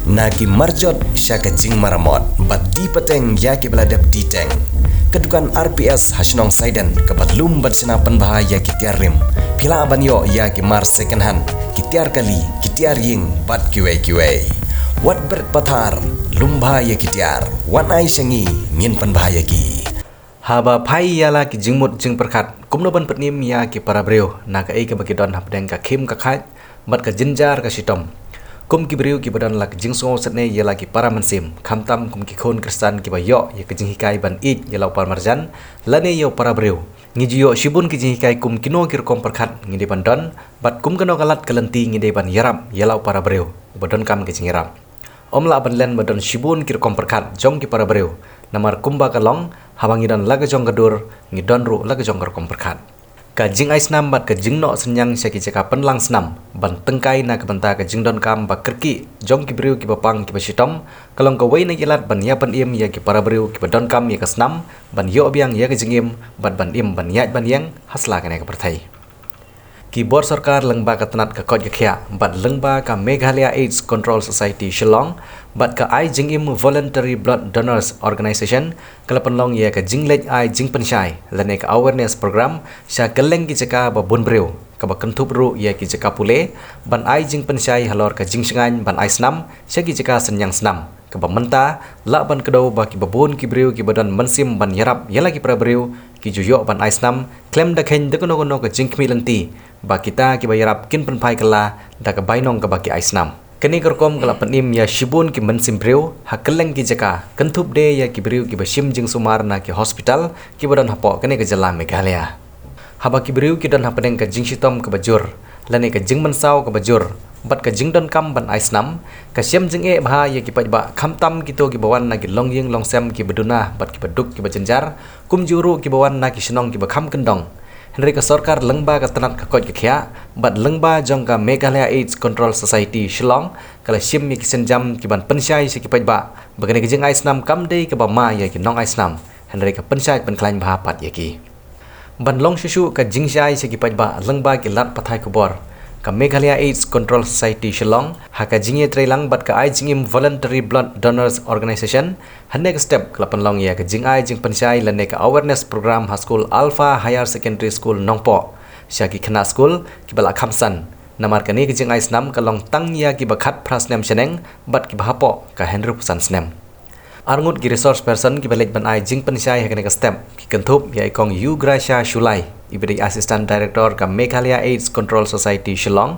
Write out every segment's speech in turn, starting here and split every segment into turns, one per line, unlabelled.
Naki marjot syaka jing maramot bat di peteng yaki beladap di teng. Kedukan RPS Hashnong Saiden kebatlum bat senapan bahaya kitiar rim. Pila abanyo yaki mar second hand kitiar kali kitiar ying bat kiwei. Wat berpatar lumba ya kitiar wan ai syangi ngin pan bahaya ki. Haba pai yala ki jingmut jing perkat kumno ban petnim ya ki para Briew na ka ke bagi don hapdeng ka khim ka khat bat ka jinjar ka sitom. Kum ki Briew ki badan lak jing songo setne yala ki para mansim khamtam kum ki khon kristan ki bayo ya ka jing hikai ban it yala par marjan lane yo para Briew ngijiyo shibun ki jing hikai kum kino ki kom perkat ngide ban don bat kum kano galat kalenti ngide ban yarap yala para Briew badan kam ki jing yarap omla ban len badan shibun ki kom perkat Jong ki para Briew namar kumba kalong habangi don laga Jong gadur ngidon ru laga Jong kom perkat ka jing ai Snam bat ka jing no senyang syaki Jaka penlang Snam ban tengkai na ka banta ka jing don kam ba kerki Jong ki Briew ki bapang ki basitom kalong Kawei na ilat ban ya ban im ya ki para Briew ki badon kam ya ka Snam ban yo biang ya ka jingim bat ban im ban yat ban yang hasla ka ne ka perthai ki bor sarkar lengba ka tanat ka kot ka khya bat lengba ka Meghalaya AIDS Control Society Shillong bat ka ai jingim voluntary blood donors organization kala penlong ya ka jinglej ai jing pensyai lane ka awareness program sya keleng ki Jaka ba bun Briew ka ba kentup ru ya ki Jaka pule ban ai jing pensyai halor ka jing sengan ban ai Snam sya ki Jaka senyang Snam ka ba menta la ban kedo ba ki babun ki Briew ki badan mansim ban yarap yala ki para Briew ki juyo ban ai Snam klem da khen de kono ka jing khmi lenti ba kita ki ba yarap kin penpai kala da ka bainong ka ba ki ai Snam kini kerkom kala penim ya shibun ki mansim Briew hakeleng ki Jaka kentup de ya ki Briew ki bashim jing sumar na ki hospital ki badan hapo kene ke jala Meghalaya haba ki Briew ki don hapeng ka jing sitom ka bajur lane ka jing mansau ka bajur bat ka jing don kam ban ai Snam ka syam jing e bha ya ki pajba khamtam ki to ki bawan na ki longyeng longsem ki beduna bat ki beduk ki bajenjar kum juru ki bawan na ki shnong ki bakham kendong Henry ka sarkar lengba ka tanat ka kot ka khya bat lengba Jong ka Meghalaya AIDS Control Society Shillong kala shim mi kisen jam ki ban pensyai si ki pajba bagane ki jing ai Snam kam dei ka ba ma ya ki nong ai Snam Henry ka pensyai pen klain bha pat ya ki ban long shushu ka jing syai si ki pajba lengba ki lat pathai khubor ka Meghalaya AIDS Control Society Shillong haka jingye trailang bat ka ai jingim voluntary blood donors organization hanne ka step kala penlong ya ka jing ai jing pensyai lane ka awareness program ha school Alpha Higher Secondary School Nongpoh syaki khana school ki bala khamsan namar ka ni ka jing ai Snam ka long tang ya ki bakhat prasnem seneng bat ki bahapo ka 100% snem arngut ki resource person ki balik ban ai jing pensyai hakane ka step ki kentup ya ikong yu grasha shulai ibri assistant director ka Meghalaya AIDS Control Society Shillong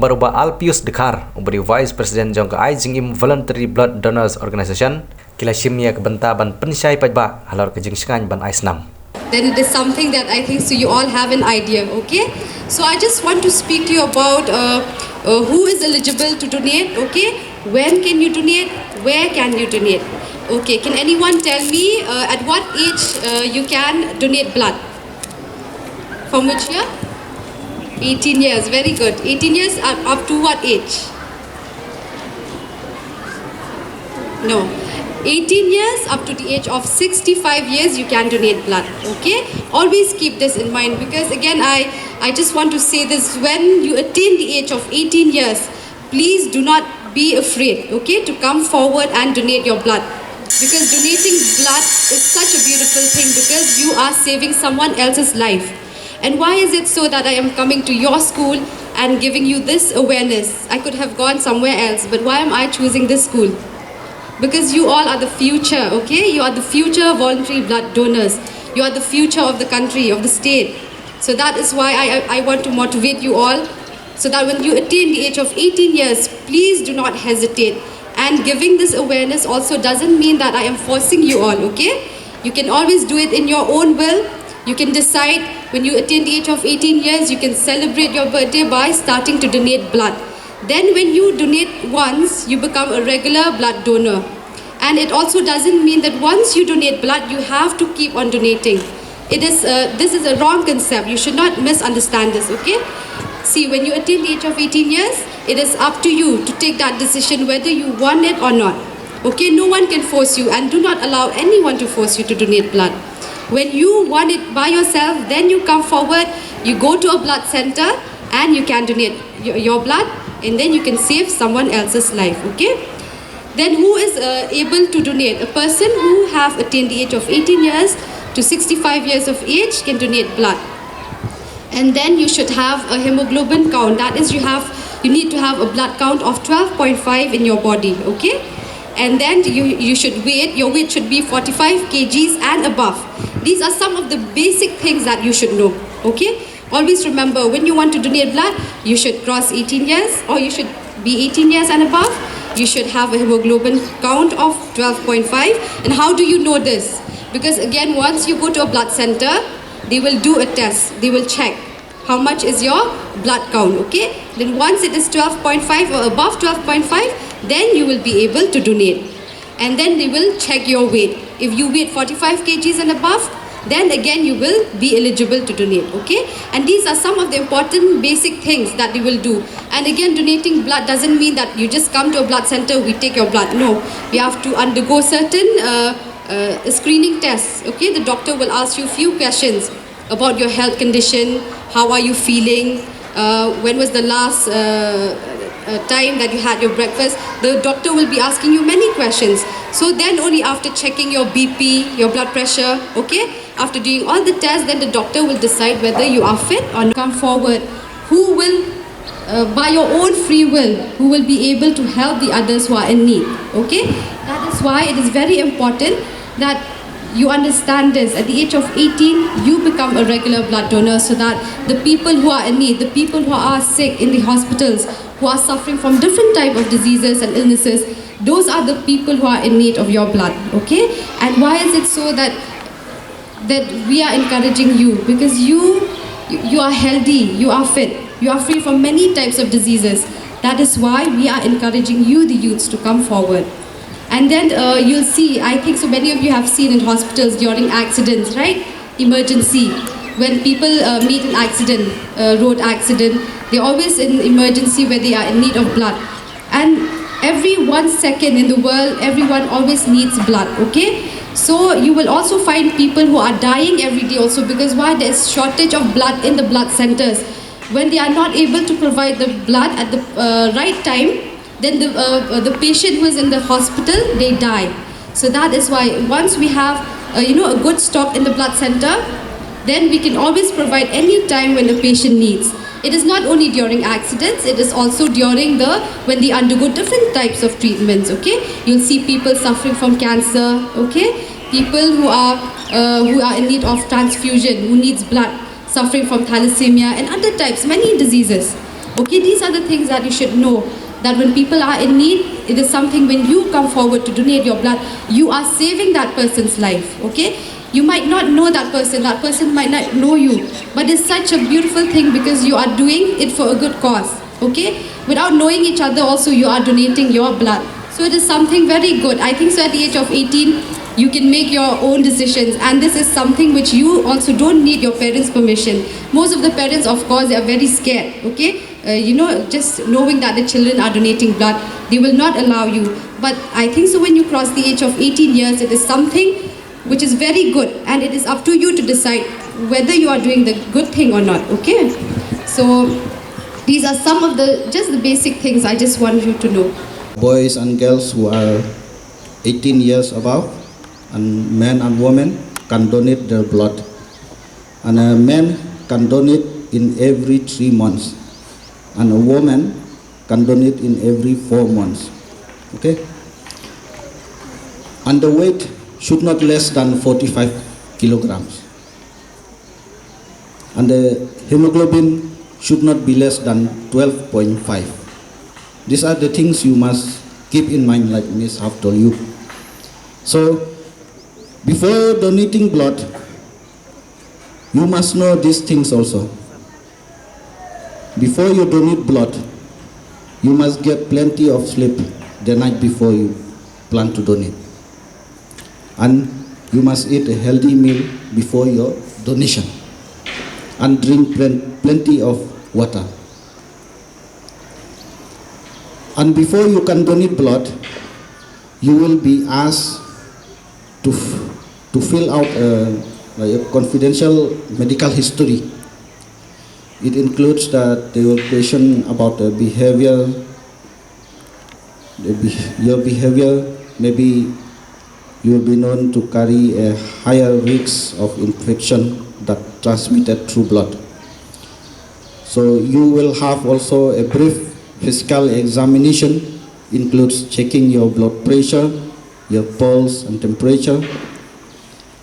baruba alpius dekhar ubri vice president Jong ka ai jingim voluntary blood donors organization kila shimya ka banta ban pensyai pajba halor ka jing sengan ban ai Snam
then it is something that I think so you all have an idea, okay? So I just want to speak to you about who is eligible to donate, okay? When can you donate? Where can you donate? Okay, can anyone tell me at what age you can donate blood? From which year? 18 years, very good. 18 years up to what age? No. 18 years up to the age of 65 years you can donate blood, okay? Always keep this in mind because again I just want to say this, when you attain the age of 18 years, please do not be afraid, okay, to come forward and donate your blood. Because donating blood is such a beautiful thing because you are saving someone else's life. And why is it so that I am coming to your school and giving you this awareness? I could have gone somewhere else, but why am I choosing this school? Because you all are the future, okay? You are the future voluntary blood donors. You are the future of the country, of the state. So that is why I want to motivate you all so that when you attain the age of 18 years, please do not hesitate. And giving this awareness also doesn't mean that I am forcing you all, okay? You can always do it in your own will. You can decide when you attain the age of 18 years, you can celebrate your birthday by starting to donate blood. Then when you donate once, you become a regular blood donor. And it also doesn't mean that once you donate blood, you have to keep on donating. This is a wrong concept. You should not misunderstand this, okay? See, when you attain the age of 18 years, it is up to you to take that decision whether you want it or not. Okay, no one can force you, and do not allow anyone to force you to donate blood. When you want it by yourself, then you come forward, you go to a blood center and you can donate your blood, and then you can save someone else's life, okay? Then who is able to donate? A person who have attained the age of 18 years to 65 years of age can donate blood. And then you should have a hemoglobin count. That is, you need to have a blood count of 12.5 in your body, okay? And then you should your weight should be 45 kgs and above. These are some of the basic things that you should know, okay? Always remember, when you want to donate blood, you should cross 18 years, or you should be 18 years and above. You should have a hemoglobin count of 12.5. And how do you know this? Because again, once you go to a blood center, they will do a test. They will check how much is your blood count, okay? Then once it is 12.5 or above 12.5, then you will be able to donate. And then they will check your weight. If you weigh 45 kgs and above, then again you will be eligible to donate, okay? And these are some of the important basic things that they will do. And again, donating blood doesn't mean that you just come to a blood center, we take your blood. No, you have to undergo certain screening tests, okay? The doctor will ask you a few questions about your health condition, how are you feeling, when was the last time that you had your breakfast. The doctor will be asking you many questions. So then only after checking your BP, your blood pressure, okay, after doing all the tests, then the doctor will decide whether you are fit or not. Come forward, who will, by your own free will, who will be able to help the others who are in need, okay? That is why it is very important that you understand this. At the age of 18, you become a regular blood donor, so that the people who are in need, the people who are sick in the hospitals, who are suffering from different type of diseases and illnesses, those are the people who are in need of your blood, okay? And why is it so that we are encouraging you? Because you are healthy, you are fit, you are free from many types of diseases. That is why we are encouraging you, the youths, to come forward. And then you'll see, I think so many of you have seen in hospitals during accidents, right? Emergency. When people meet an accident, road accident, they're always in emergency where they are in need of blood. And every 1 second in the world, everyone always needs blood, okay? So you will also find people who are dying every day also, because why? There's shortage of blood in the blood centers. When they are not able to provide the blood at the right time, then the patient who is in the hospital, they die. So that is why once we have a good stock in the blood center, then we can always provide any time when the patient needs. It is not only during accidents, it is also during when they undergo different types of treatments, okay? You'll see people suffering from cancer, okay? People who are in need of transfusion, who needs blood, suffering from thalassemia and other types, many diseases. Okay, these are the things that you should know. That when people are in need, it is something, when you come forward to donate your blood, you are saving that person's life, okay? You might not know that person might not know you, but it's such a beautiful thing because you are doing it for a good cause, okay? Without knowing each other also, you are donating your blood. So it is something very good. I think so at the age of 18, you can make your own decisions, and this is something which you also don't need your parents' permission. Most of the parents, of course, they are very scared, okay? Just knowing that the children are donating blood, they will not allow you. But I think so when you cross the age of 18 years, it is something which is very good, and it is up to you to decide whether you are doing the good thing or not, okay? So these are some of just the basic things I just want you to know.
Boys and girls who are 18 years above, and men and women can donate their blood. And a man can donate in every 3 months, and a woman can donate in every 4 months, okay? And the weight should not less than 45 kilograms. And the hemoglobin should not be less than 12.5. These are the things you must keep in mind, like Ms. have told you. So, before donating blood, you must know these things also. Before you donate blood, you must get plenty of sleep the night before you plan to donate. And you must eat a healthy meal before your donation. And drink plenty of water. And before you can donate blood, you will be asked to fill out a confidential medical history. It includes that they will question about the behavior your behavior, maybe you will be known to carry a higher risk of infection that transmitted through blood. So you will have also a brief physical examination, includes checking your blood pressure, your pulse and temperature,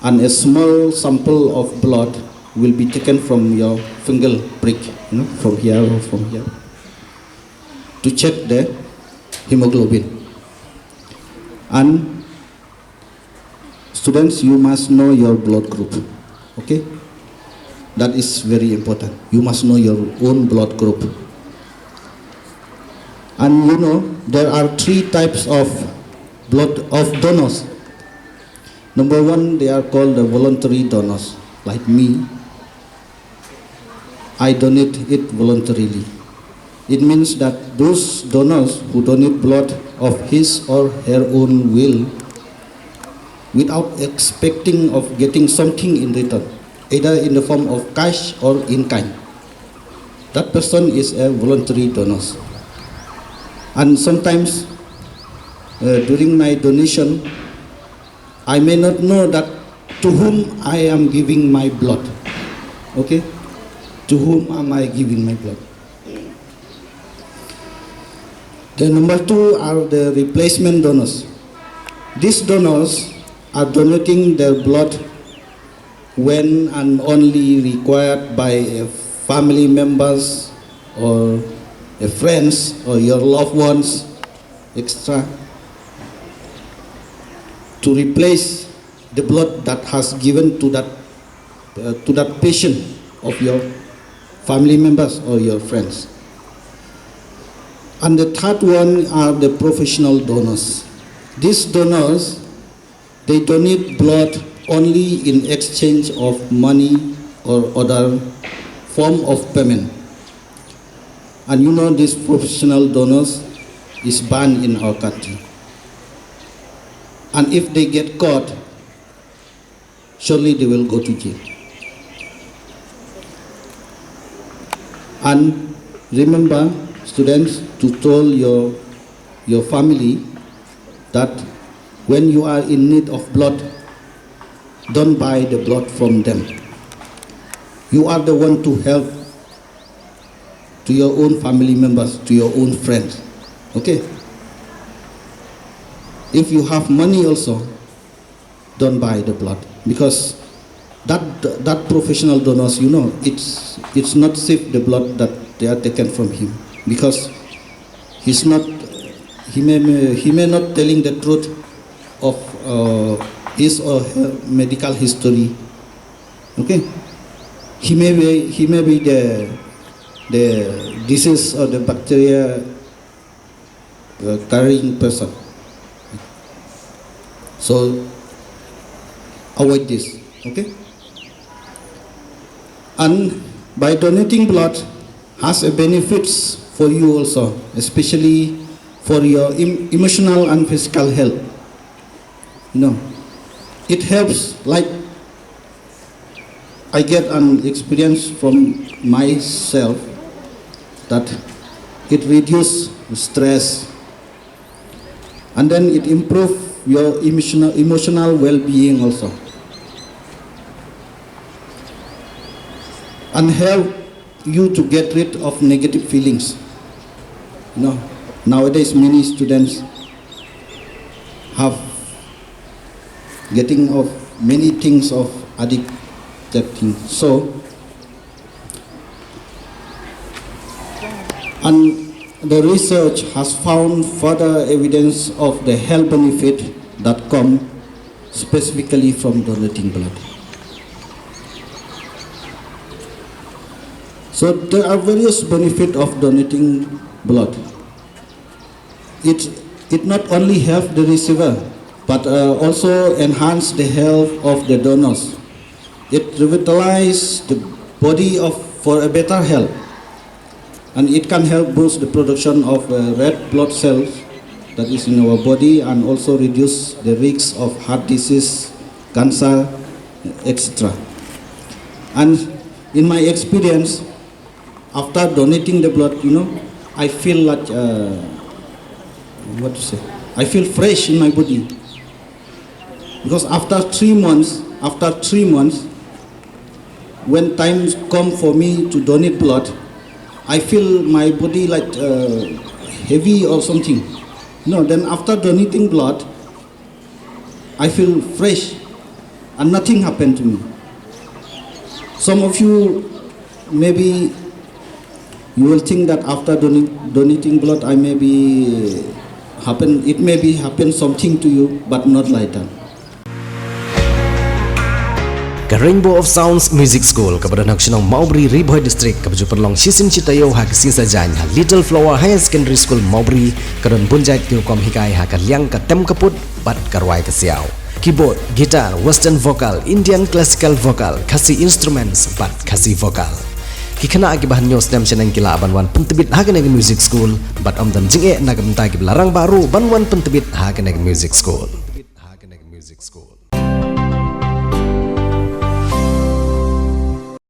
and a small sample of blood will be taken from your finger prick, from here or from here, to check the hemoglobin. And students, you must know your blood group, okay? That is very important. You must know your own blood group. And you know, there are 3 types of donors. Number 1, they are called the voluntary donors, like me. I donate it voluntarily. It means that those donors who donate blood of his or her own will, without expecting of getting something in return, either in the form of cash or in kind. That person is a voluntary donor. And sometimes during my donation, I may not know that to whom I am giving my blood. Okay? To whom am I giving my blood? The number 2 are the replacement donors. These donors are donating their blood when and only required by a family members or a friends or your loved ones, extra, to replace the blood that has given to that patient of your family members or your friends. And the 3rd one are the professional donors. These donors, they donate blood only in exchange of money or other form of payment. And you know, these professional donors is banned in our country. And if they get caught, surely they will go to jail. And remember, students, to tell your family that when you are in need of blood, don't buy the blood from them. You are the one to help to your own family members, to your own friends. Okay? If you have money also, don't buy the blood, because that professional donors, you know, it's not safe, the blood that they are taken from him, because he may not telling the truth of his or her medical history. Okay, he may be the disease or the bacteria carrying person. So avoid this. Okay. And by donating blood has a benefits for you also, especially for your emotional and physical health. You know, it helps, like I get an experience from myself that it reduces stress, and then it improves your emotional well-being also, and help you to get rid of negative feelings. You know, nowadays many students have getting of many things of addicted things. So, and the research has found further evidence of the health benefit that come specifically from donating blood. So there are various benefits of donating blood. It not only helps the receiver, but also enhance the health of the donors. It revitalizes the body for a better health, and it can help boost the production of red blood cells that is in our body, and also reduce the risk of heart disease, cancer, etc. And in my experience, after donating the blood, you know, I feel like what to say? I feel fresh in my body. Because after 3 months, when times come for me to donate blood, I feel my body like heavy or something. Then after donating blood, I feel fresh and nothing happened to me. Some of you, maybe you will think that after donating blood, it may be happen something to you, but not like that.
Ke Rainbow of Sounds Music School kepada nak Shillong Maubri Bhoi District kepada perlong sisin citayo hak sisa jan Little Flower Higher Secondary School Maubri kadon bunjai tirukom hikai hak liang ka tem kaput bat karwai ke siau keyboard, gitar, western vocal, Indian classical vocal, kasi instruments bat kasi vocal kikana agi bahan nyos Snam senang kila banwan pentebit hak neg music school bat om dan jinge nak mentai ki larang baru banwan pentebit hak neg music school.